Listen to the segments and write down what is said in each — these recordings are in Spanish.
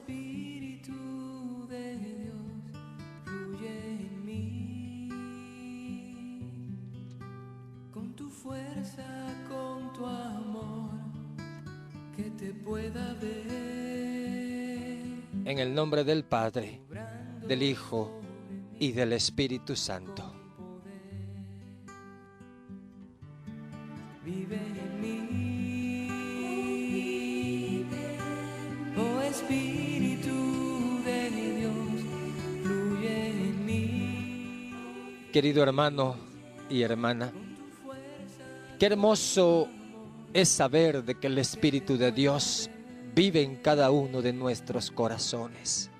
Espíritu de Dios, fluye en mí, con tu fuerza, con tu amor, que te pueda ver. En el nombre del Padre, del Hijo y del Espíritu Santo. Vive en mí, oh Espíritu de Dios, fluye en mí. Querido hermano y hermana, qué hermoso es saber de que el Espíritu de Dios vive en cada uno de nuestros corazones.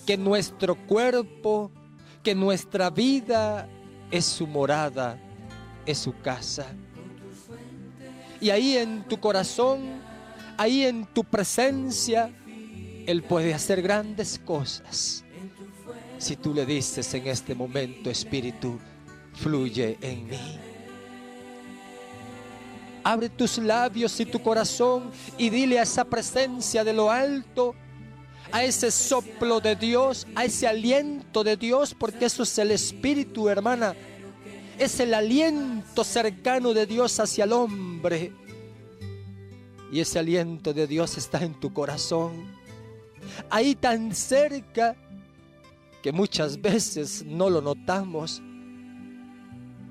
Que nuestro cuerpo, que nuestra vida es su morada, es su casa. Y ahí en tu corazón, ahí en tu presencia, Él puede hacer grandes cosas. Si tú le dices en este momento, Espíritu, fluye en mí. Abre tus labios y tu corazón y dile a esa presencia de lo alto, a ese soplo de Dios, a ese aliento de Dios, porque eso es el Espíritu, hermana. Es el aliento cercano de Dios hacia el hombre. Y ese aliento de Dios está en tu corazón. Ahí tan cerca que muchas veces no lo notamos.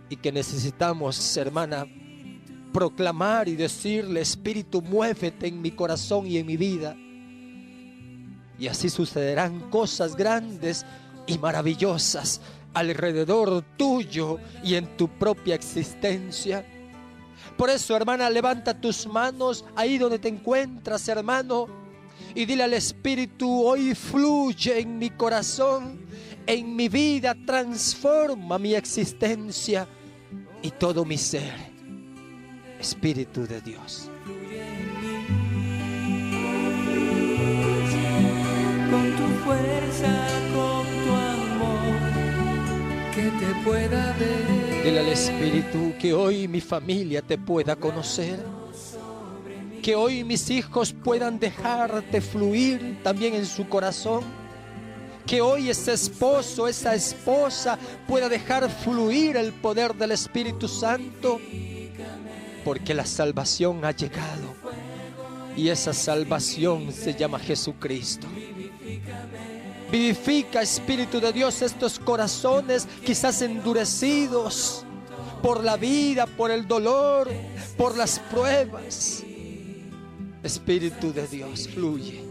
Y que necesitamos, hermana, proclamar y decirle: Espíritu, muévete en mi corazón y en mi vida. Y así sucederán cosas grandes y maravillosas alrededor tuyo y en tu propia existencia. Por eso, hermana, levanta tus manos ahí donde te encuentras, hermano, y dile al Espíritu: hoy fluye en mi corazón, en mi vida, transforma mi existencia y todo mi ser. Espíritu de Dios. Con tu fuerza, con tu amor, que te pueda ver. Dile al Espíritu que hoy mi familia te pueda conocer, que hoy mis hijos puedan dejarte fluir también en su corazón, que hoy ese esposo, esa esposa pueda dejar fluir el poder del Espíritu Santo, porque la salvación ha llegado y esa salvación se llama Jesucristo. Vivifica, Espíritu de Dios, estos corazones quizás endurecidos por la vida, por el dolor, por las pruebas. Espíritu de Dios, fluye,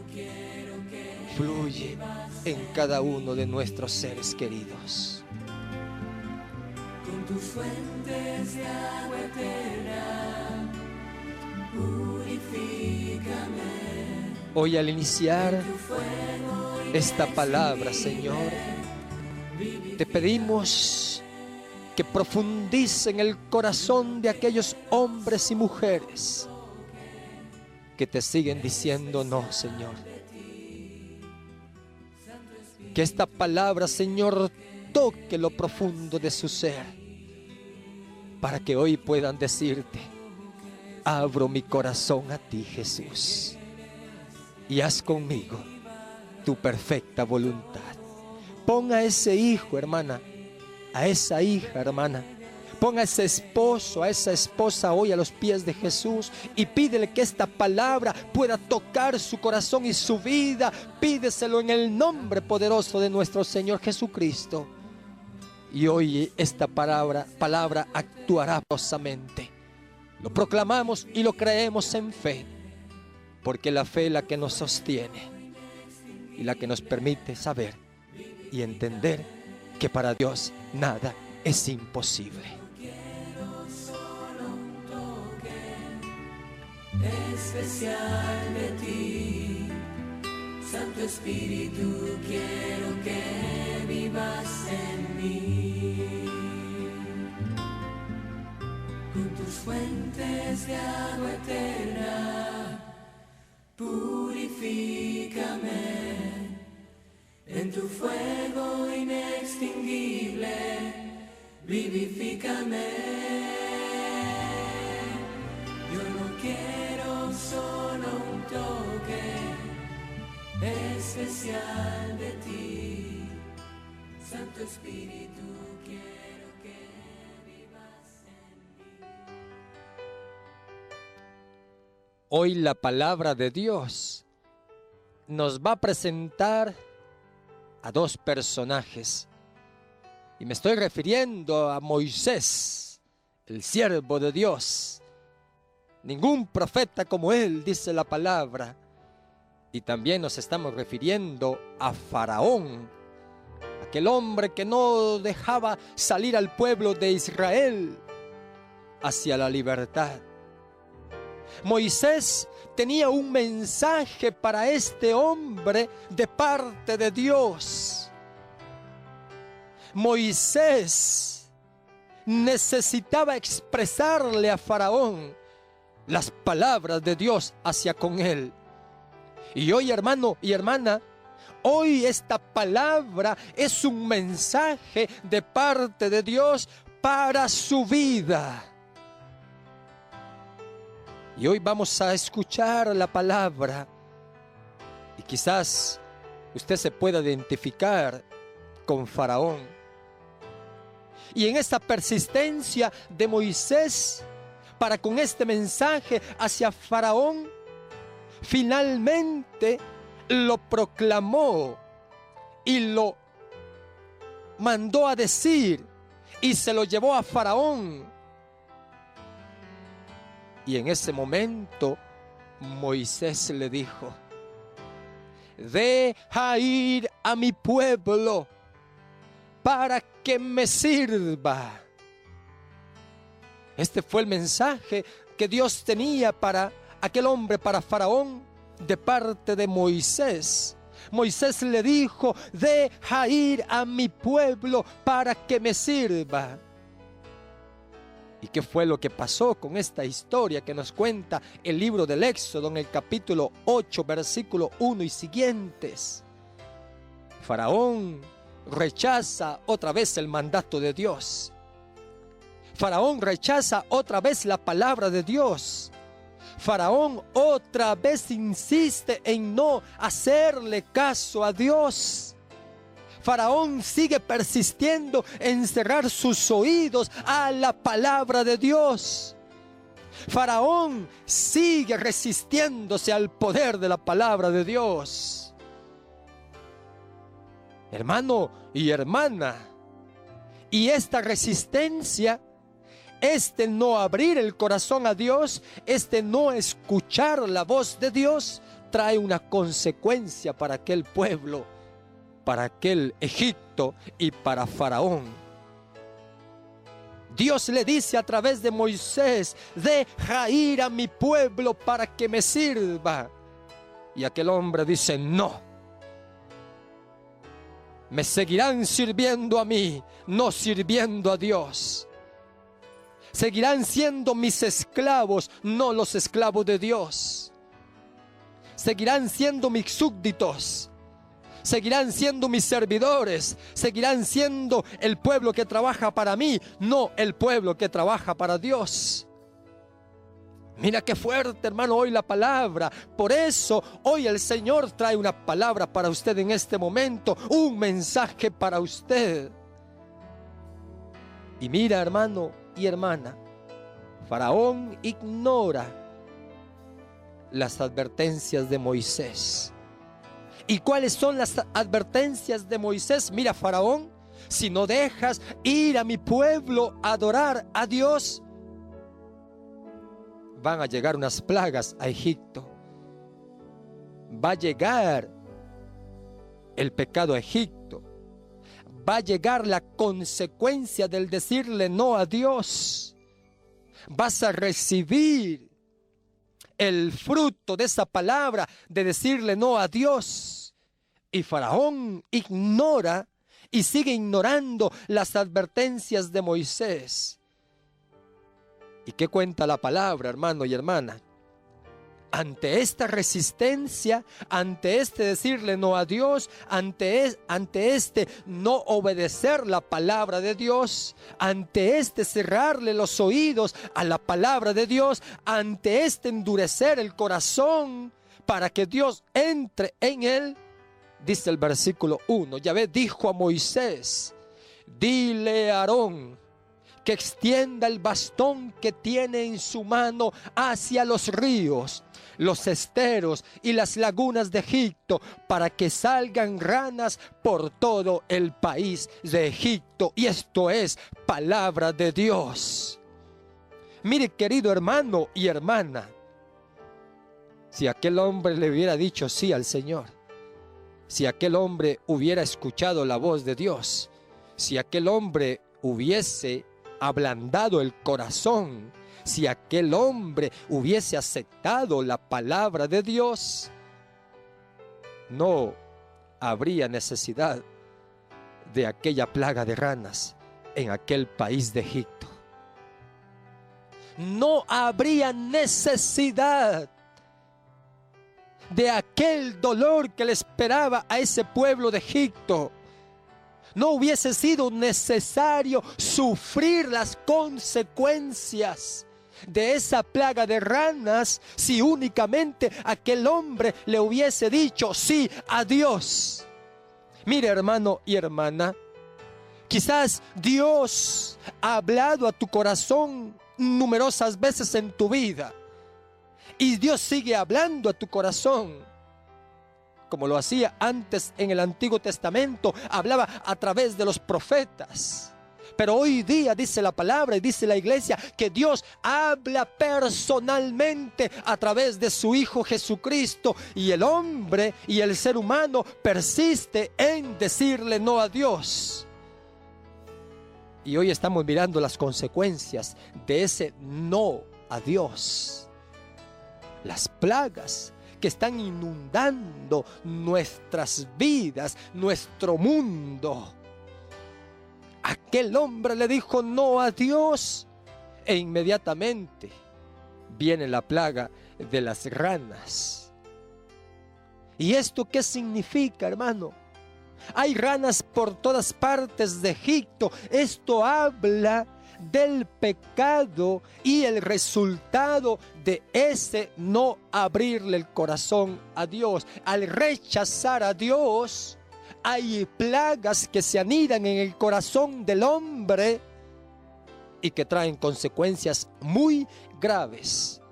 fluye en cada uno de nuestros seres queridos. Con tus fuentes de agua eterna, purifícame. Hoy al iniciar esta palabra, Señor, te pedimos que profundice en el corazón de aquellos hombres y mujeres que te siguen diciendo no, Señor. Que esta palabra, Señor, toque lo profundo de su ser, para que hoy puedan decirte: abro mi corazón a ti, Jesús, y haz conmigo tu perfecta voluntad. Pon a ese hijo, hermana, a esa hija, hermana, pon a ese esposo, a esa esposa hoy a los pies de Jesús y pídele que esta palabra pueda tocar su corazón y su vida. Pídeselo en el nombre poderoso de nuestro Señor Jesucristo. Y hoy esta palabra actuará poderosamente. Lo proclamamos y lo creemos en fe, porque la fe es la que nos sostiene y la que nos permite saber y entender que para Dios nada es imposible. Solo un toque especial de ti, Santo Espíritu, quiero que vivas en mí. Con tus fuentes de agua eterna, purifícame. En tu fuego inextinguible, vivifícame. Yo no quiero solo un toque especial de ti. Santo Espíritu, quiero que vivas en mí. Hoy la palabra de Dios nos va a presentar a dos personajes. Y me estoy refiriendo a Moisés, el siervo de Dios. Ningún profeta como él, dice la palabra. Y también nos estamos refiriendo a Faraón, aquel hombre que no dejaba salir al pueblo de Israel hacia la libertad. Moisés tenía un mensaje para este hombre de parte de Dios. Moisés necesitaba expresarle a Faraón las palabras de Dios hacia con él. Y hoy, hermano y hermana, hoy esta palabra es un mensaje de parte de Dios para su vida. Y hoy vamos a escuchar la palabra y quizás usted se pueda identificar con Faraón. Y en esta persistencia de Moisés para con este mensaje hacia Faraón, finalmente lo proclamó y lo mandó a decir y se lo llevó a Faraón. Y en ese momento Moisés le dijo: deja ir a mi pueblo para que me sirva. Este fue el mensaje que Dios tenía para aquel hombre, para Faraón, de parte de Moisés. Moisés le dijo: deja ir a mi pueblo para que me sirva. ¿Y qué fue lo que pasó con esta historia que nos cuenta el libro del Éxodo en el capítulo 8, versículo 1 y siguientes? Faraón rechaza otra vez el mandato de Dios. Faraón rechaza otra vez la palabra de Dios. Faraón otra vez insiste en no hacerle caso a Dios. Faraón sigue persistiendo en cerrar sus oídos a la palabra de Dios. Faraón sigue resistiéndose al poder de la palabra de Dios. Hermano y hermana, y esta resistencia, este no abrir el corazón a Dios, este no escuchar la voz de Dios, trae una consecuencia para aquel pueblo, para aquel Egipto y para Faraón. Dios le dice a través de Moisés: deja ir a mi pueblo para que me sirva. Y aquel hombre dice: no. Me seguirán sirviendo a mí, no sirviendo a Dios. Seguirán siendo mis esclavos, no los esclavos de Dios. Seguirán siendo mis súbditos. Seguirán siendo mis servidores. Seguirán siendo el pueblo que trabaja para mí, no el pueblo que trabaja para Dios. Mira qué fuerte, hermano, hoy la palabra. Por eso hoy el Señor trae una palabra para usted en este momento, un mensaje para usted. Y mira, hermano y hermana, Faraón ignora las advertencias de Moisés. ¿Y cuáles son las advertencias de Moisés? Mira, Faraón, si no dejas ir a mi pueblo a adorar a Dios, van a llegar unas plagas a Egipto. Va a llegar el pecado a Egipto. Va a llegar la consecuencia del decirle no a Dios. Vas a recibir el fruto de esa palabra de decirle no a Dios. Y Faraón ignora y sigue ignorando las advertencias de Moisés. ¿Y qué cuenta la palabra, hermano y hermana? Ante esta resistencia, ante este decirle no a Dios, ante este no obedecer la palabra de Dios, ante este cerrarle los oídos a la palabra de Dios, ante este endurecer el corazón para que Dios entre en él, dice el versículo 1, Yahvé dijo a Moisés, dile a Aarón que extienda el bastón que tiene en su mano hacia los ríos, los esteros y las lagunas de Egipto, para que salgan ranas por todo el país de Egipto. Y esto es palabra de Dios. Mire, querido hermano y hermana, si aquel hombre le hubiera dicho sí al Señor, si aquel hombre hubiera escuchado la voz de Dios, si aquel hombre hubiese ablandado el corazón, si aquel hombre hubiese aceptado la palabra de Dios, no habría necesidad de aquella plaga de ranas en aquel país de Egipto. No habría necesidad de aquel dolor que le esperaba a ese pueblo de Egipto. No hubiese sido necesario sufrir las consecuencias de esa plaga de ranas si únicamente aquel hombre le hubiese dicho sí a Dios. Mire, hermano y hermana, quizás Dios ha hablado a tu corazón numerosas veces en tu vida y Dios sigue hablando a tu corazón. Como lo hacía antes en el Antiguo Testamento, hablaba a través de los profetas. Pero hoy día dice la palabra y dice la iglesia que Dios habla personalmente a través de su Hijo Jesucristo. Y el hombre y el ser humano persiste en decirle no a Dios. Y hoy estamos mirando las consecuencias de ese no a Dios. Las plagas que están inundando nuestras vidas, nuestro mundo. Aquel hombre le dijo no a Dios e inmediatamente viene la plaga de las ranas. ¿Y esto qué significa, hermano? Hay ranas por todas partes de Egipto. Esto habla del pecado y el resultado de ese no abrirle el corazón a Dios. Al rechazar a Dios, hay plagas que se anidan en el corazón del hombre y que traen consecuencias muy graves,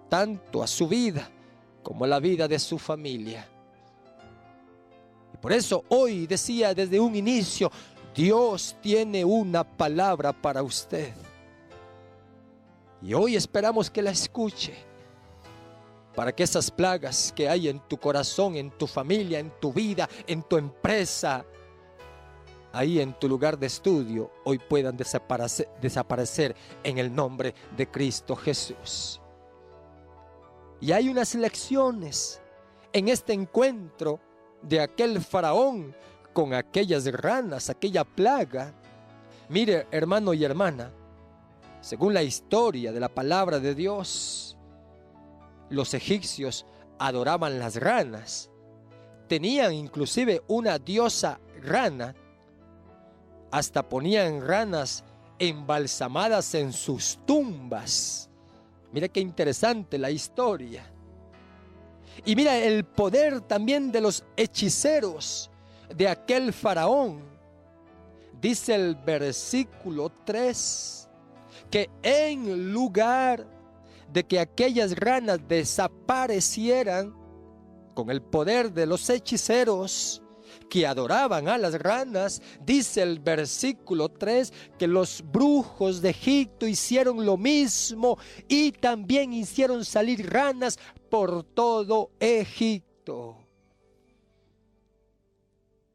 tanto a su vida como a la vida de su familia. Y por eso hoy decía desde un inicio, Dios tiene una palabra para usted. Y hoy esperamos que la escuche, para que esas plagas que hay en tu corazón, en tu familia, en tu vida, en tu empresa, ahí en tu lugar de estudio, hoy puedan desaparecer en el nombre de Cristo Jesús. Y hay unas lecciones en este encuentro de aquel faraón con aquellas ranas, aquella plaga. Mire, hermano y hermana, según la historia de la palabra de Dios, los egipcios adoraban las ranas. Tenían inclusive una diosa rana. Hasta ponían ranas embalsamadas en sus tumbas. Mira qué interesante la historia. Y mira el poder también de los hechiceros de aquel faraón. Dice el versículo 3 que en lugar de que aquellas ranas desaparecieran, con el poder de los hechiceros que adoraban a las ranas, dice el versículo 3 que los brujos de Egipto hicieron lo mismo y también hicieron salir ranas por todo Egipto.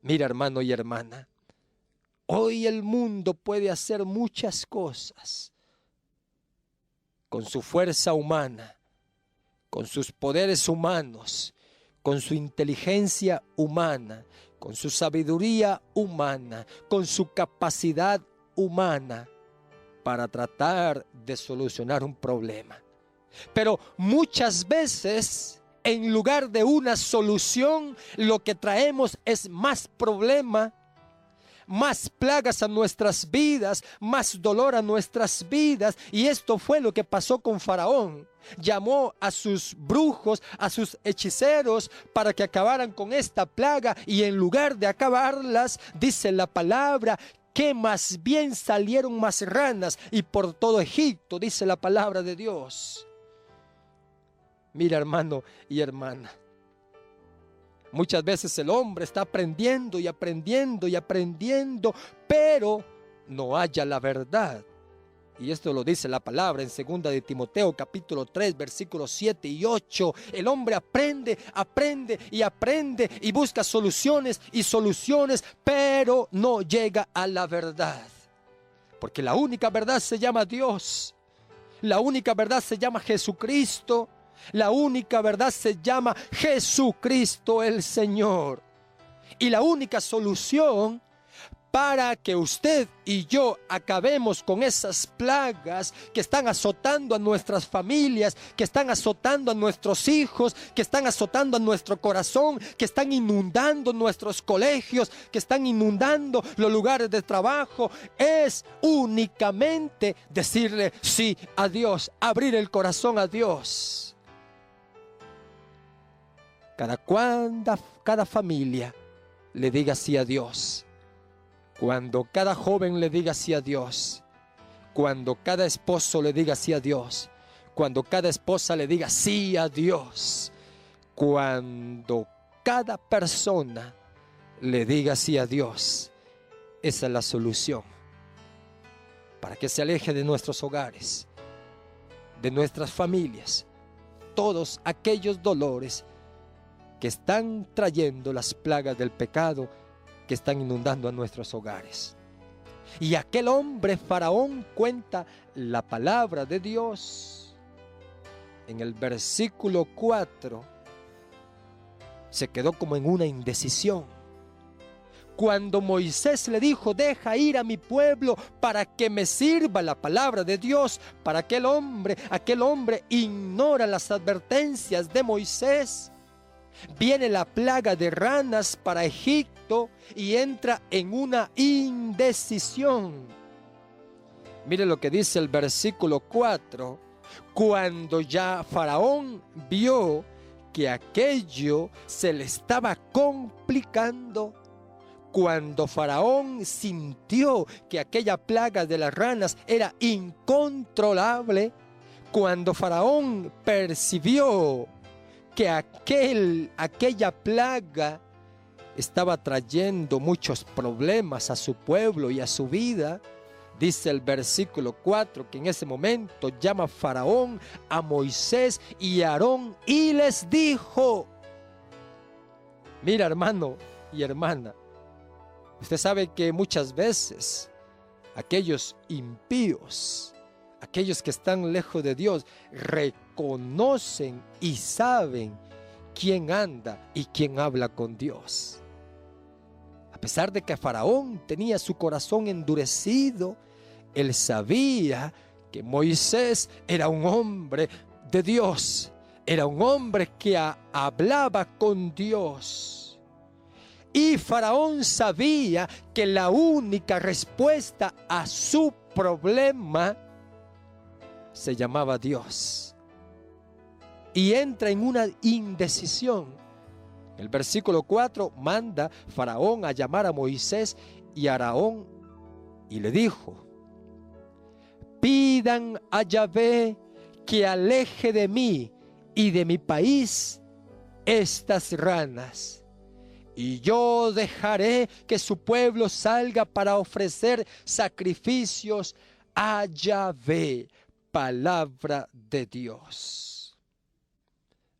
Mira, hermano y hermana, hoy el mundo puede hacer muchas cosas con su fuerza humana, con sus poderes humanos, con su inteligencia humana, con su sabiduría humana, con su capacidad humana para tratar de solucionar un problema. Pero muchas veces, en lugar de una solución, lo que traemos es más problema, más plagas a nuestras vidas, más dolor a nuestras vidas. Y esto fue lo que pasó con Faraón. Llamó a sus brujos, a sus hechiceros, para que acabaran con esta plaga, y en lugar de acabarlas, dice la palabra, que más bien salieron más ranas, y por todo Egipto, dice la palabra de Dios. Mira, hermano y hermana, muchas veces el hombre está aprendiendo y aprendiendo y aprendiendo, pero no halla la verdad. Y esto lo dice la palabra en 2 de Timoteo capítulo 3 versículos 7 y 8. El hombre aprende, aprende y aprende y busca soluciones y soluciones, pero no llega a la verdad. Porque la única verdad se llama Dios. La única verdad se llama Jesucristo. La única verdad se llama Jesucristo el Señor. Y la única solución para que usted y yo acabemos con esas plagas que están azotando a nuestras familias, que están azotando a nuestros hijos, que están azotando a nuestro corazón, que están inundando nuestros colegios, que están inundando los lugares de trabajo, es únicamente decirle sí a Dios, abrir el corazón a Dios. Cada familia le diga sí a Dios. Cuando cada joven le diga sí a Dios, cuando cada esposo le diga sí a Dios, cuando cada esposa le diga sí a Dios, cuando cada persona le diga sí a Dios, esa es la solución para que se aleje de nuestros hogares, de nuestras familias, todos aquellos dolores que están trayendo las plagas del pecado, que están inundando a nuestros hogares. Y aquel hombre Faraón cuenta la palabra de Dios en el versículo 4. Se quedó como en una indecisión. Cuando Moisés le dijo, deja ir a mi pueblo para que me sirva la palabra de Dios, para aquel hombre ignora las advertencias de Moisés. Viene la plaga de ranas para Egipto y entra en una indecisión. Mire lo que dice el versículo 4. Cuando ya Faraón vio que aquello se le estaba complicando, cuando Faraón sintió que aquella plaga de las ranas era incontrolable, cuando Faraón percibió que aquella plaga estaba trayendo muchos problemas a su pueblo y a su vida, dice el versículo 4 que en ese momento llama Faraón a Moisés y a Aarón y les dijo, mira, hermano y hermana, usted sabe que muchas veces aquellos impíos, aquellos que están lejos de Dios, reconocen y saben quién anda y quién habla con Dios. A pesar de que Faraón tenía su corazón endurecido, él sabía que Moisés era un hombre de Dios, era un hombre que hablaba con Dios. Y Faraón sabía que la única respuesta a su problema se llamaba Dios. Y entra en una indecisión. El versículo 4 manda Faraón a llamar a Moisés y a Aarón y le dijo, pidan a Yahvé que aleje de mí y de mi país estas ranas, y yo dejaré que su pueblo salga para ofrecer sacrificios a Yahvé. Palabra de Dios.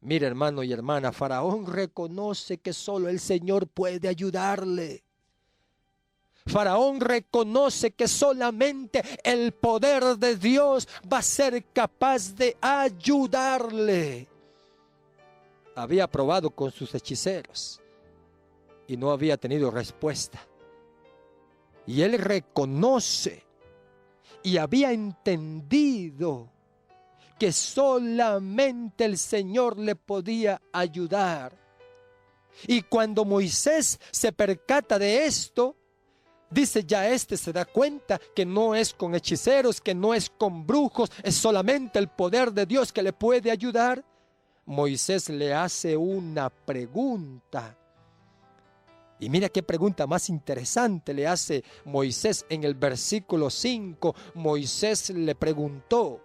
Mira, hermano y hermana, Faraón reconoce que solo el Señor puede ayudarle. Faraón reconoce que solamente el poder de Dios va a ser capaz de ayudarle. Había probado con sus hechiceros y no había tenido respuesta. Y él reconoce y había entendido que solamente el Señor le podía ayudar. Y cuando Moisés se percata de esto, Dice, ya se da cuenta que no es con hechiceros, que no es con brujos, es solamente el poder de Dios que le puede ayudar. Moisés le hace una pregunta. Y mira qué pregunta más interesante le hace Moisés en el versículo 5. Moisés le preguntó,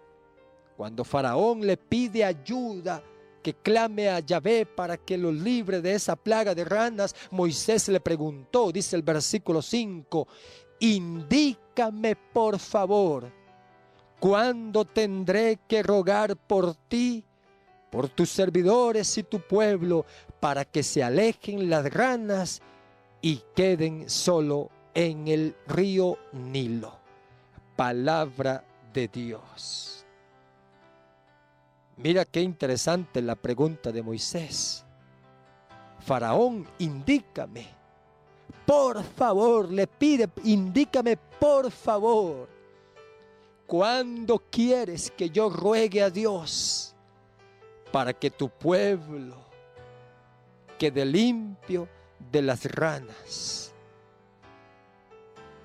cuando Faraón le pide ayuda, que clame a Yahvé para que lo libre de esa plaga de ranas, Moisés le preguntó, dice el versículo 5, indícame por favor, ¿cuándo tendré que rogar por ti, por tus servidores y tu pueblo, para que se alejen las ranas y queden solo en el río Nilo? Palabra de Dios. Mira qué interesante la pregunta de Moisés. Faraón, indícame, por favor, le pide, indícame por favor, ¿cuándo quieres que yo ruegue a Dios para que tu pueblo quede limpio de las ranas?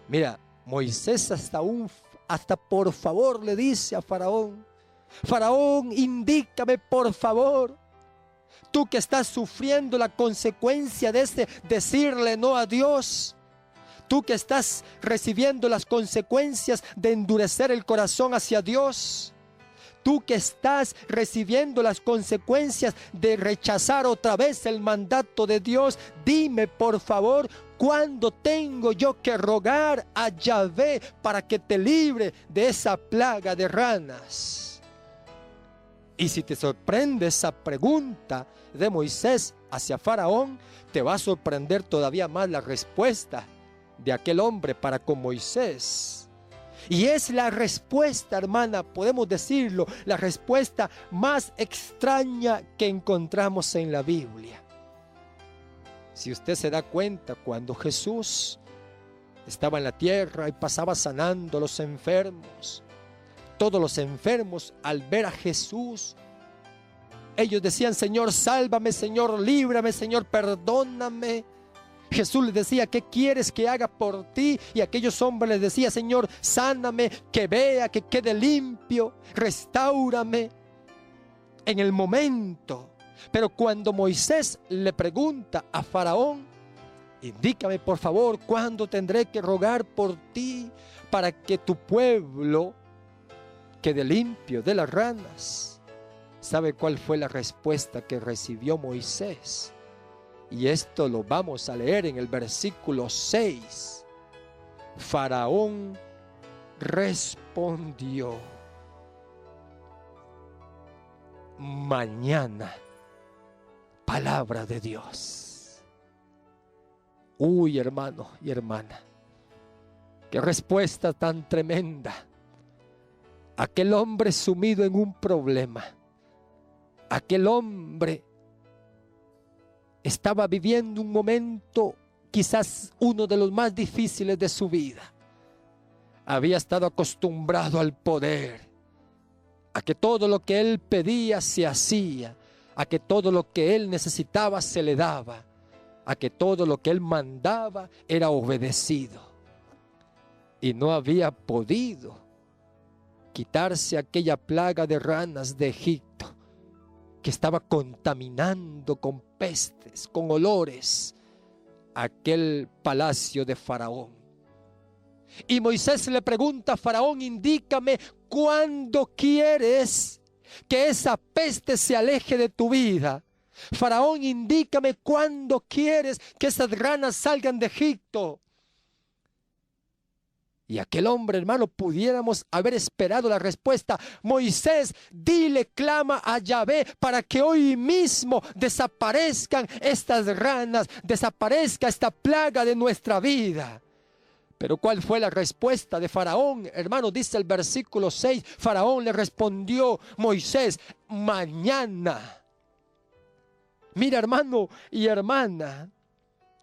Mira, Moisés hasta por favor le dice a Faraón, Faraón, indícame por favor, tú que estás sufriendo la consecuencia de decirle no a Dios, tú que estás recibiendo las consecuencias de endurecer el corazón hacia Dios, tú que estás recibiendo las consecuencias de rechazar otra vez el mandato de Dios, dime por favor, ¿cuándo tengo yo que rogar a Yahvé para que te libre de esa plaga de ranas? Y si te sorprende esa pregunta de Moisés hacia Faraón, te va a sorprender todavía más la respuesta de aquel hombre para con Moisés. Y es la respuesta, hermana, podemos decirlo, la respuesta más extraña que encontramos en la Biblia. Si usted se da cuenta, cuando Jesús estaba en la tierra y pasaba sanando a los enfermos, todos los enfermos al ver a Jesús, ellos decían, Señor, sálvame, Señor, líbrame, Señor, perdóname. Jesús les decía, ¿qué quieres que haga por ti? Y aquellos hombres les decían, Señor, sáname, que vea, que quede limpio, restáurame en el momento. Pero cuando Moisés le pregunta a Faraón, indícame por favor, ¿cuándo tendré que rogar por ti para que tu pueblo quede limpio de las ranas? ¿Sabe cuál fue la respuesta que recibió Moisés? Y esto lo vamos a leer en el versículo 6. Faraón respondió, mañana. Palabra de Dios. Uy, hermano y hermana, qué respuesta tan tremenda. Aquel hombre sumido en un problema, aquel hombre estaba viviendo un momento, quizás uno de los más difíciles de su vida. Había estado acostumbrado al poder, a que todo lo que él pedía se hacía, a que todo lo que él necesitaba se le daba, a que todo lo que él mandaba era obedecido. Y no había podido quitarse aquella plaga de ranas de Egipto, que estaba contaminando con pestes, con olores, aquel palacio de Faraón. Y Moisés le pregunta a Faraón, indícame cuándo quieres que esa peste se aleje de tu vida. Faraón, indícame cuándo quieres que esas ranas salgan de Egipto. Y aquel hombre, hermano, pudiéramos haber esperado la respuesta. Moisés, dile, clama a Yahvé para que hoy mismo desaparezcan estas ranas, desaparezca esta plaga de nuestra vida. Pero ¿cuál fue la respuesta de Faraón? Hermano, dice el versículo 6, Faraón le respondió, Moisés, mañana. Mira, hermano y hermana,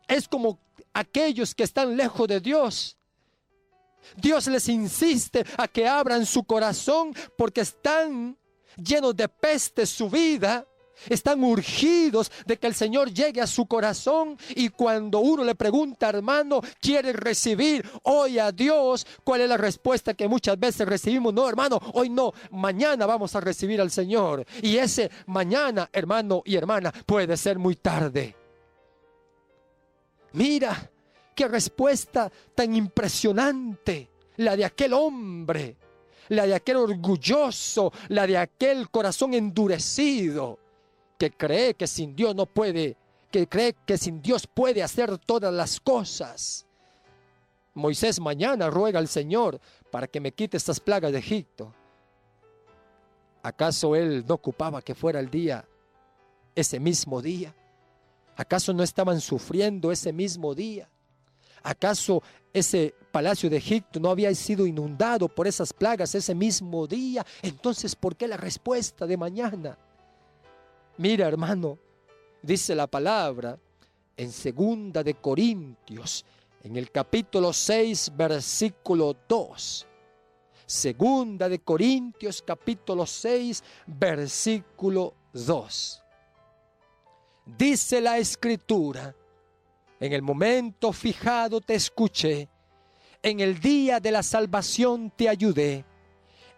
es como aquellos que están lejos de Dios. Dios les insiste a que abran su corazón porque están llenos de peste su vida. Están urgidos de que el Señor llegue a su corazón, y cuando uno le pregunta, hermano, ¿quiere recibir hoy a Dios? ¿Cuál es la respuesta que muchas veces recibimos? No, hermano, hoy no, mañana vamos a recibir al Señor. Y ese mañana, hermano y hermana, puede ser muy tarde. Mira, qué respuesta tan impresionante, la de aquel hombre, la de aquel orgulloso, la de aquel corazón endurecido, que cree que sin Dios no puede, que cree que sin Dios puede hacer todas las cosas. Moisés mañana ruega al Señor para que me quite estas plagas de Egipto. ¿Acaso él no ocupaba que fuera el día, ese mismo día? ¿Acaso no estaban sufriendo ese mismo día? ¿Acaso ese palacio de Egipto no había sido inundado por esas plagas ese mismo día? Entonces, ¿por qué la respuesta de mañana? Mira, hermano, dice la palabra en 2 de Corintios, en el capítulo 6, versículo 2. 2 de Corintios, capítulo 6, versículo 2. Dice la Escritura: en el momento fijado te escuché, en el día de la salvación te ayudé.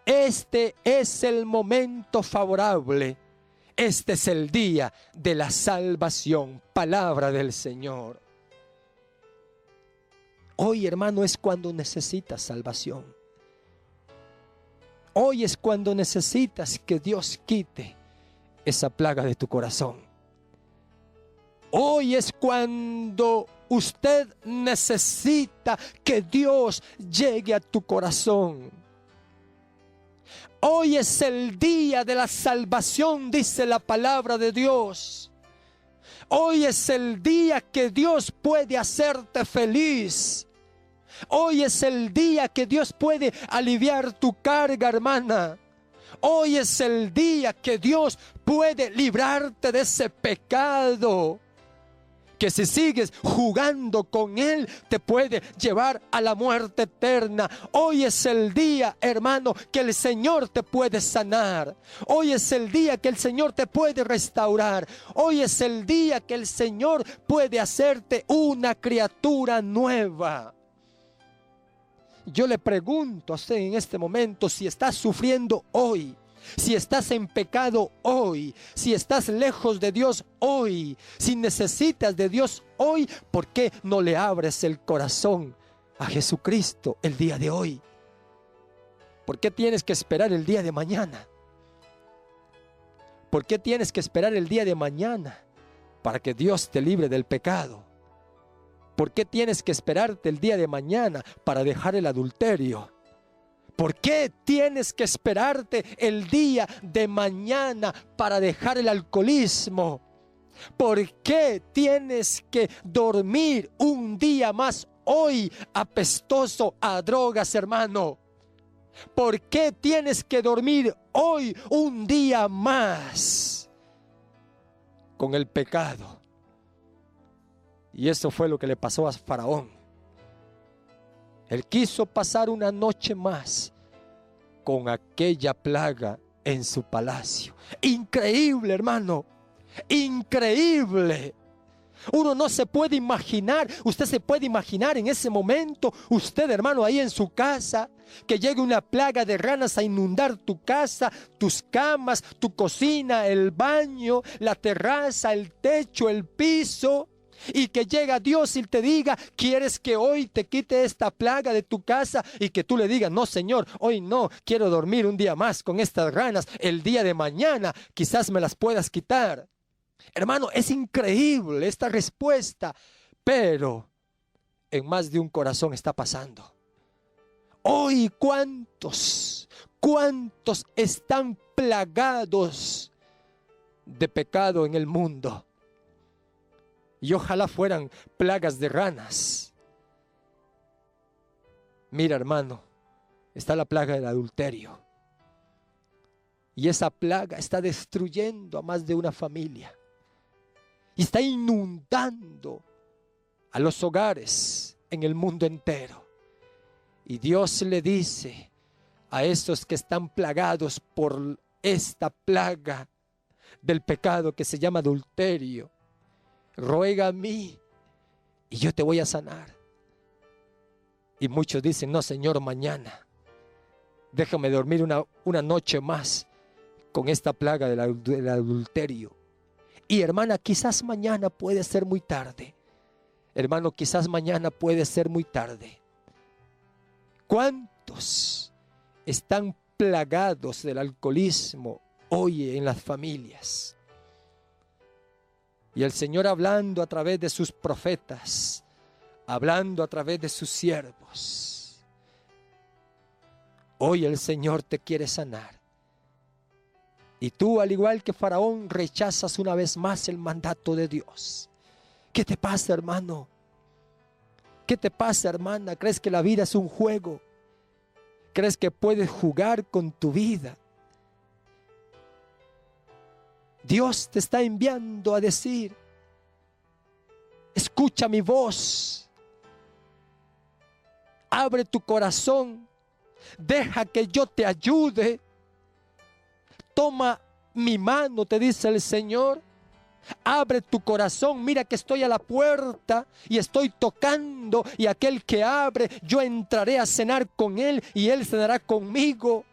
Este es el momento favorable. Este es el día de la salvación. Palabra del Señor. Hoy, hermano, es cuando necesitas salvación. Hoy es cuando necesitas que Dios quite esa plaga de tu corazón. Hoy es cuando usted necesita que Dios llegue a tu corazón. Hoy es el día de la salvación, dice la palabra de Dios. Hoy es el día que Dios puede hacerte feliz. Hoy es el día que Dios puede aliviar tu carga, hermana. Hoy es el día que Dios puede librarte de ese pecado, que si sigues jugando con él te puede llevar a la muerte eterna. Hoy es el día, hermano, que el Señor te puede sanar. Hoy es el día que el Señor te puede restaurar. Hoy es el día que el Señor puede hacerte una criatura nueva. Yo le pregunto a usted en este momento, si estás sufriendo hoy, si estás en pecado hoy, si estás lejos de Dios hoy, si necesitas de Dios hoy, ¿por qué no le abres el corazón a Jesucristo el día de hoy? ¿Por qué tienes que esperar el día de mañana? ¿Por qué tienes que esperar el día de mañana para que Dios te libre del pecado? ¿Por qué tienes que esperarte el día de mañana para dejar el adulterio? ¿Por qué tienes que esperarte el día de mañana para dejar el alcoholismo? ¿Por qué tienes que dormir un día más hoy apestoso a drogas, hermano? ¿Por qué tienes que dormir hoy un día más con el pecado? Y eso fue lo que le pasó a Faraón. Él quiso pasar una noche más con aquella plaga en su palacio. Increíble, hermano. Increíble. Uno no se puede imaginar, usted se puede imaginar en ese momento, usted, hermano, ahí en su casa, que llegue una plaga de ranas a inundar tu casa, tus camas, tu cocina, el baño, la terraza, el techo, el piso. Y que llega Dios y te diga: ¿quieres que hoy te quite esta plaga de tu casa? Y que tú le digas: no, Señor, hoy no, quiero dormir un día más con estas ranas. El día de mañana quizás me las puedas quitar. Hermano, es increíble esta respuesta, pero en más de un corazón está pasando. Hoy, ¿cuántos están plagados de pecado en el mundo? Y ojalá fueran plagas de ranas. Mira, hermano, está la plaga del adulterio. Y esa plaga está destruyendo a más de una familia. Y está inundando a los hogares en el mundo entero. Y Dios le dice a esos que están plagados por esta plaga: del pecado que se llama adulterio. Ruega a mí y yo te voy a sanar. Y muchos dicen, no, Señor, mañana. Déjame dormir una noche más con esta plaga del adulterio. Y hermana, quizás mañana puede ser muy tarde. Hermano, quizás mañana puede ser muy tarde. ¿Cuántos están plagados del alcoholismo hoy en las familias? Y el Señor hablando a través de sus profetas, hablando a través de sus siervos. Hoy el Señor te quiere sanar. Y tú, al igual que Faraón, rechazas una vez más el mandato de Dios. ¿Qué te pasa, hermano? ¿Qué te pasa, hermana? ¿Crees que la vida es un juego? ¿Crees que puedes jugar con tu vida? Dios te está enviando a decir, escucha mi voz, abre tu corazón, deja que yo te ayude, toma mi mano, te dice el Señor, abre tu corazón, mira que estoy a la puerta y estoy tocando, y aquel que abre, yo entraré a cenar con él y él cenará conmigo.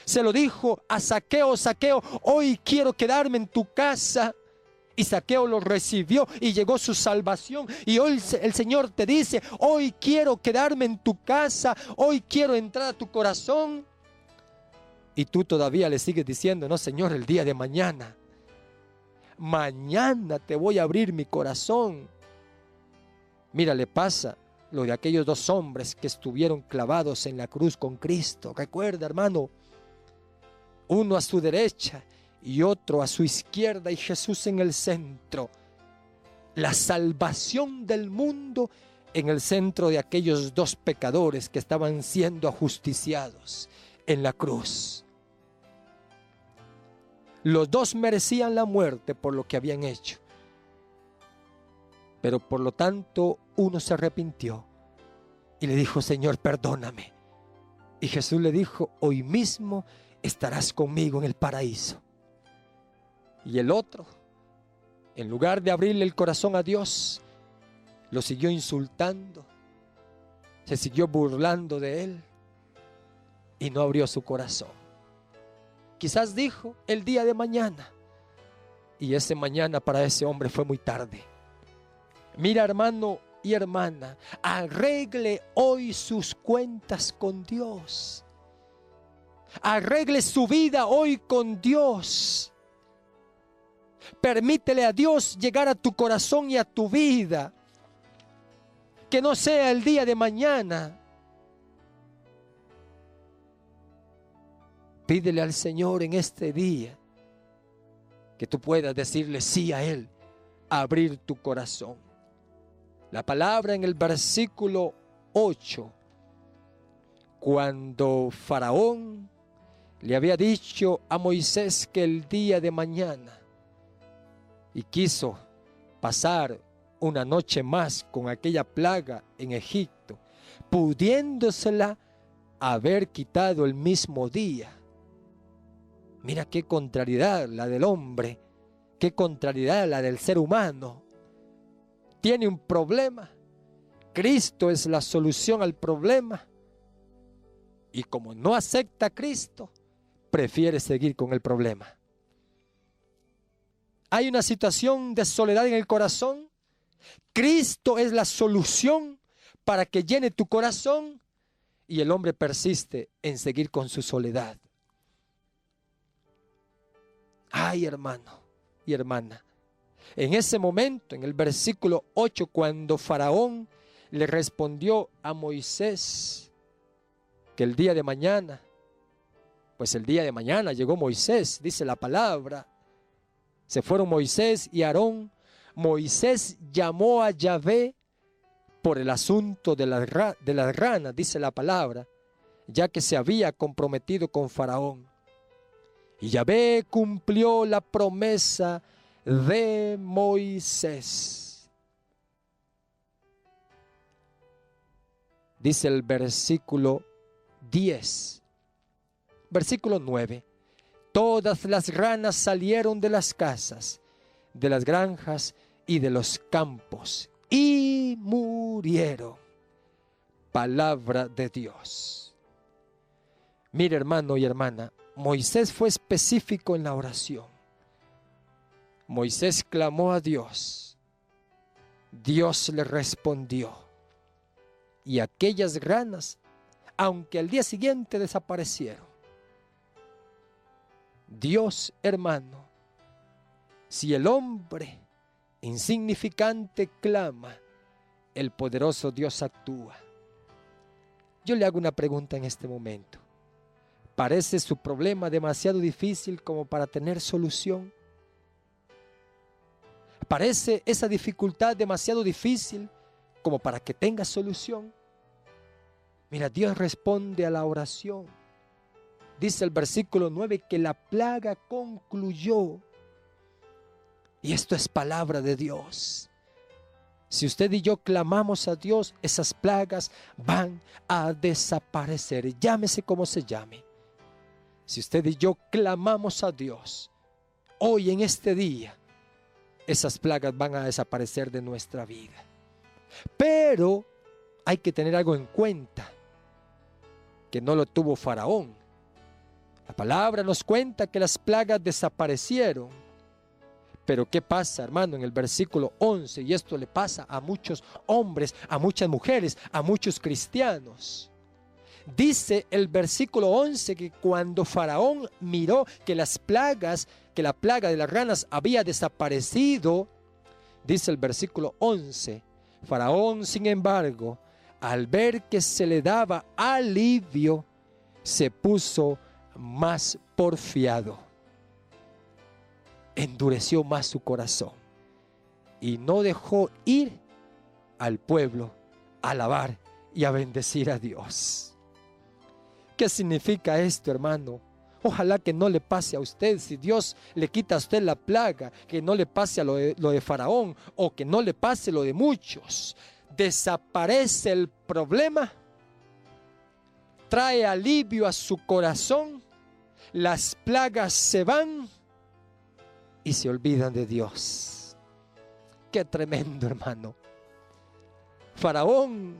Se lo dijo a Zaqueo, Zaqueo, hoy quiero quedarme en tu casa. Y Zaqueo lo recibió y llegó su salvación. Y hoy el Señor te dice, hoy quiero quedarme en tu casa, hoy quiero entrar a tu corazón. Y tú todavía le sigues diciendo, no, Señor, el día de mañana. Mañana te voy a abrir mi corazón. Mira, le pasa lo de aquellos dos hombres que estuvieron clavados en la cruz con Cristo. Recuerda, hermano, uno a su derecha y otro a su izquierda, y Jesús en el centro. La salvación del mundo en el centro de aquellos dos pecadores que estaban siendo ajusticiados en la cruz. Los dos merecían la muerte por lo que habían hecho. Pero por lo tanto, uno se arrepintió y le dijo, Señor, perdóname. Y Jesús le dijo, hoy mismo estarás conmigo en el paraíso. Y el otro, en lugar de abrirle el corazón a Dios, lo siguió insultando, se siguió burlando de él y no abrió su corazón. Quizás dijo el día de mañana, y ese mañana para ese hombre fue muy tarde. Mira, hermano y hermana, arregle hoy sus cuentas con Dios. Arregle su vida hoy con Dios. Permítele a Dios llegar a tu corazón y a tu vida. Que no sea el día de mañana. Pídele al Señor en este día que tú puedas decirle sí a Él, abrir tu corazón. La palabra en el versículo 8, cuando Faraón le había dicho a Moisés que el día de mañana, y quiso pasar una noche más con aquella plaga en Egipto, pudiéndosela haber quitado el mismo día. Mira qué contrariedad la del hombre, qué contrariedad la del ser humano. Tiene un problema, Cristo es la solución al problema, y como no acepta a Cristo, prefiere seguir con el problema. Hay una situación de soledad en el corazón. Cristo es la solución para que llene tu corazón, y el hombre persiste en seguir con su soledad. Ay, hermano y hermana, en ese momento, en el versículo 8, cuando Faraón le respondió a Moisés que el día de mañana, pues el día de mañana llegó Moisés, dice la palabra. Se fueron Moisés y Aarón. Moisés llamó a Yahvé por el asunto de las ranas, dice la palabra, ya que se había comprometido con Faraón. Y Yahvé cumplió la promesa de Moisés. Dice el versículo 10, versículo 9. todas las ranas salieron de las casas, de las granjas y de los campos, y murieron. Palabra de Dios. Mire, hermano y hermana, Moisés fue específico en la oración. Moisés clamó a Dios. Dios le respondió. Y aquellas ranas, aunque al día siguiente desaparecieron. Dios, hermano, si el hombre insignificante clama, el poderoso Dios actúa. Yo le hago una pregunta en este momento. ¿Parece su problema demasiado difícil como para tener solución? ¿Parece esa dificultad demasiado difícil como para que tenga solución? Mira, Dios responde a la oración. Dice el versículo 9 que la plaga concluyó. Y esto es palabra de Dios. Si usted y yo clamamos a Dios, esas plagas van a desaparecer. Llámese como se llame. Si usted y yo clamamos a Dios, hoy en este día, esas plagas van a desaparecer de nuestra vida. Pero hay que tener algo en cuenta, que no lo tuvo Faraón. La palabra nos cuenta que las plagas desaparecieron. Pero ¿qué pasa, hermano? En el versículo 11, y esto le pasa a muchos hombres, a muchas mujeres, a muchos cristianos. Dice el versículo 11 que cuando Faraón miró que la plaga de las ranas había desaparecido, dice el versículo 11, Faraón, sin embargo, al ver que se le daba alivio, se puso más porfiado. Endureció más su corazón y no dejó ir al pueblo a alabar y a bendecir a Dios. ¿Qué significa esto, hermano? Ojalá que no le pase a usted. Si Dios le quita a usted la plaga, que no le pase a lo de Faraón, o que no le pase lo de muchos. Desaparece el problema, trae alivio a su corazón, las plagas se van y se olvidan de Dios. Qué tremendo, hermano. Faraón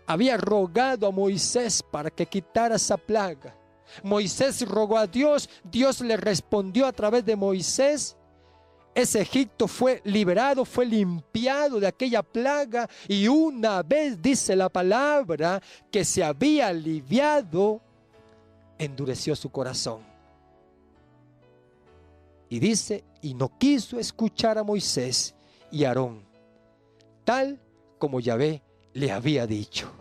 había rogado a Moisés para que quitara esa plaga. Moisés rogó a Dios, Dios le respondió a través de Moisés. Ese Egipto fue liberado, fue limpiado de aquella plaga, y una vez dice la palabra que se había aliviado, endureció su corazón. Y dice, y no quiso escuchar a Moisés y a Aarón, tal como Yahvé le había dicho.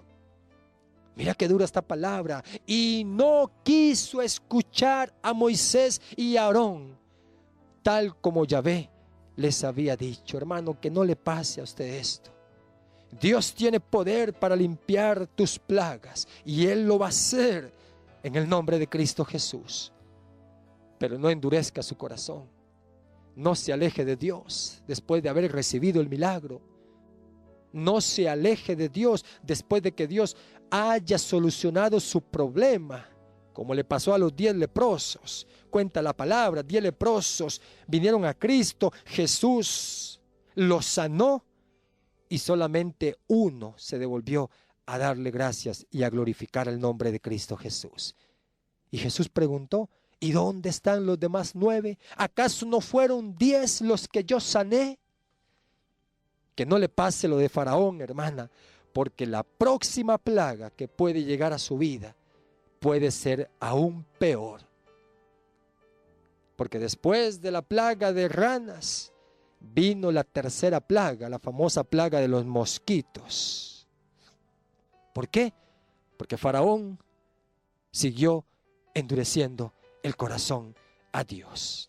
Mira qué dura esta palabra. Y no quiso escuchar a Moisés y a Aarón, tal como Yahvé les había dicho. Hermano, que no le pase a usted esto. Dios tiene poder para limpiar tus plagas, y Él lo va a hacer en el nombre de Cristo Jesús. Pero no endurezca su corazón. No se aleje de Dios después de haber recibido el milagro. No se aleje de Dios después de que Dios haya solucionado su problema, como le pasó a los 10 leprosos. Cuenta la palabra, 10 leprosos vinieron a Cristo, Jesús los sanó, y solamente uno se devolvió a darle gracias y a glorificar el nombre de Cristo Jesús. Y Jesús preguntó, ¿y dónde están los demás 9? ¿Acaso no fueron 10 los que yo sané? Que no le pase lo de Faraón, hermana, porque la próxima plaga que puede llegar a su vida puede ser aún peor. Porque después de la plaga de ranas vino la tercera plaga, la famosa plaga de los mosquitos. ¿Por qué? Porque Faraón siguió endureciendo el corazón a Dios.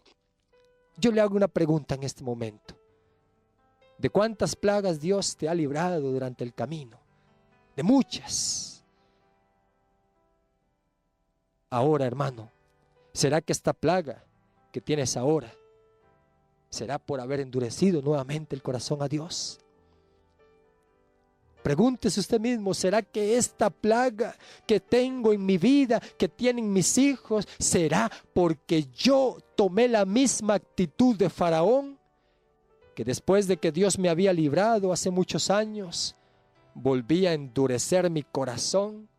Yo le hago una pregunta en este momento. ¿De cuántas plagas Dios te ha librado durante el camino? De muchas. Ahora, hermano, ¿será que esta plaga que tienes ahora será por haber endurecido nuevamente el corazón a Dios? Pregúntese usted mismo, ¿será que esta plaga que tengo en mi vida, que tienen mis hijos, será porque yo tomé la misma actitud de Faraón? Que después de que Dios me había librado hace muchos años, volví a endurecer mi corazón.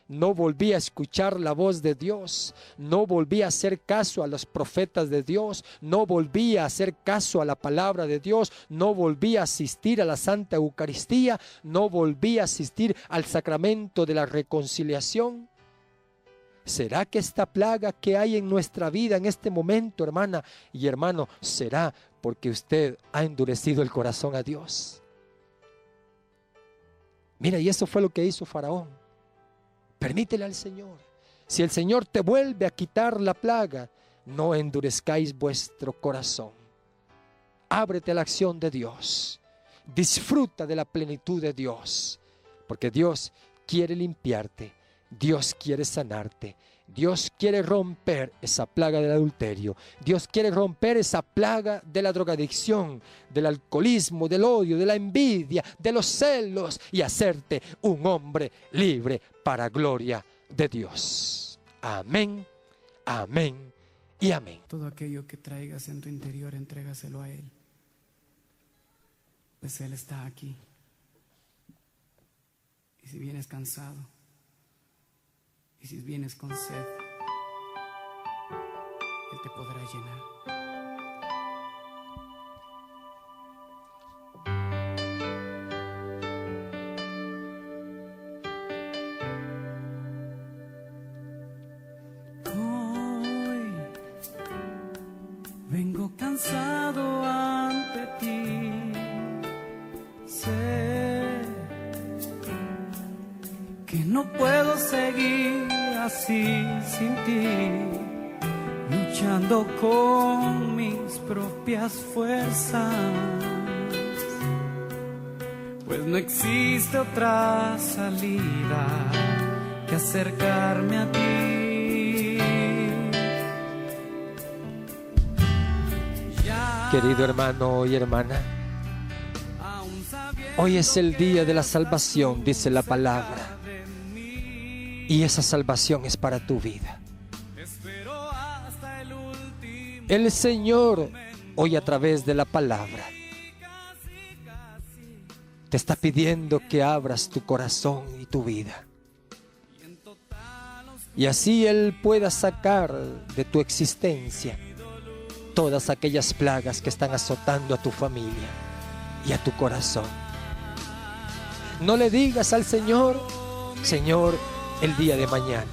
No volví a escuchar la voz de Dios, no volví a hacer caso a los profetas de Dios, no volví a hacer caso a la palabra de Dios, no volví a asistir a la Santa Eucaristía, no volví a asistir al sacramento de la reconciliación. ¿Será que esta plaga que hay en nuestra vida en este momento, hermana y hermano, será porque usted ha endurecido el corazón a Dios? Mira, y eso fue lo que hizo Faraón. Permítele al Señor. Si el Señor te vuelve a quitar la plaga, no endurezcáis vuestro corazón. Ábrete a la acción de Dios. Disfruta de la plenitud de Dios. Porque Dios quiere limpiarte. Dios quiere sanarte. Dios quiere romper esa plaga del adulterio. Dios quiere romper esa plaga de la drogadicción, del alcoholismo, del odio, de la envidia, de los celos y hacerte un hombre libre para gloria de Dios. Amén, amén y amén. Todo aquello que traigas en tu interior, entrégaselo a Él. Pues Él está aquí. Y si vienes cansado, y si vienes con sed, Él te podrá llenar. Hoy vengo cansado ante ti. Sé que no puedo seguir así sin ti, luchando con mis propias fuerzas, pues no existe otra salida que acercarme a ti. Querido hermano y hermana, hoy es el día de la salvación, dice la palabra. Y esa salvación es para tu vida. El Señor, hoy a través de la palabra, te está pidiendo que abras tu corazón y tu vida. Y así Él pueda sacar de tu existencia todas aquellas plagas que están azotando a tu familia y a tu corazón. No le digas al Señor, Señor, el día de mañana.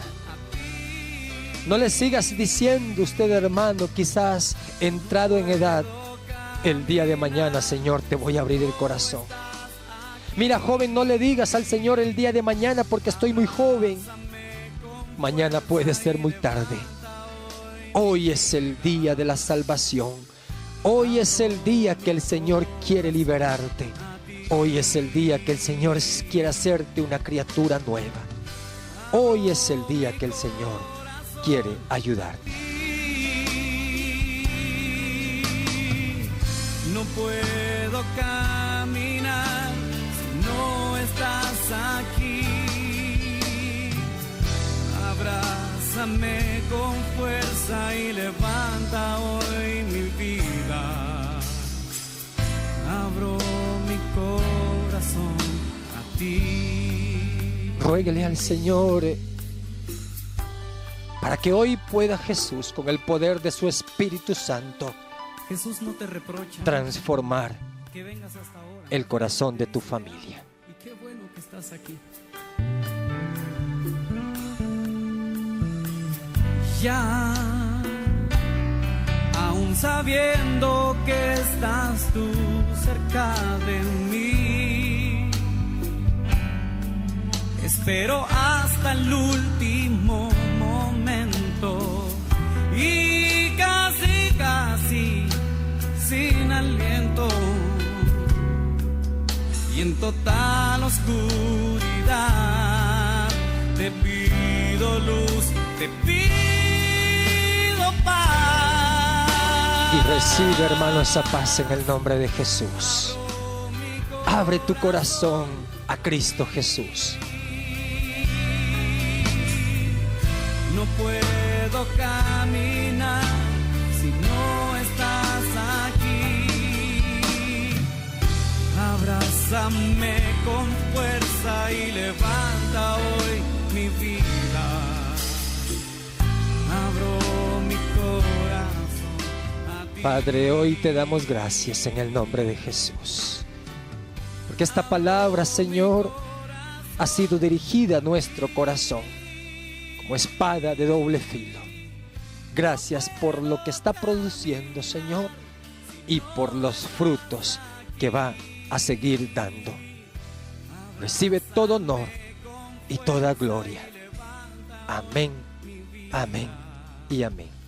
No le sigas diciendo usted, hermano, quizás entrado en edad, el día de mañana, Señor, te voy a abrir el corazón. Mira, joven, no le digas al Señor el día de mañana porque estoy muy joven. Mañana puede ser muy tarde. Hoy es el día de la salvación. Hoy es el día que el Señor quiere liberarte. Hoy es el día que el Señor quiere hacerte una criatura nueva. Hoy es el día que el Señor quiere ayudarte. No puedo caminar si no estás aquí. Abrázame con fuerza y levanta hoy mi vida. Abro mi corazón a ti. Ruéguele al Señor para que hoy pueda Jesús, con el poder de su Espíritu Santo, Jesús no te reprocha transformar que vengas hasta ahora. el corazón de tu familia. Y qué bueno que estás aquí. Ya, aún sabiendo que estás tú cerca de mí, espero hasta el último momento y casi sin aliento y en total oscuridad te pido luz, te pido paz. Y recibe, hermano, esa paz en el nombre de Jesús. Abre tu corazón a Cristo Jesús. No puedo caminar si no estás aquí. Abrázame con fuerza y levanta hoy mi vida. Abro mi corazón a ti. Padre, hoy te damos gracias en el nombre de Jesús, porque esta palabra, Señor, ha sido dirigida a nuestro corazón como espada de doble filo. Gracias por lo que está produciendo, Señor, y por los frutos que va a seguir dando. Recibe todo honor y toda gloria. Amén, amén y amén.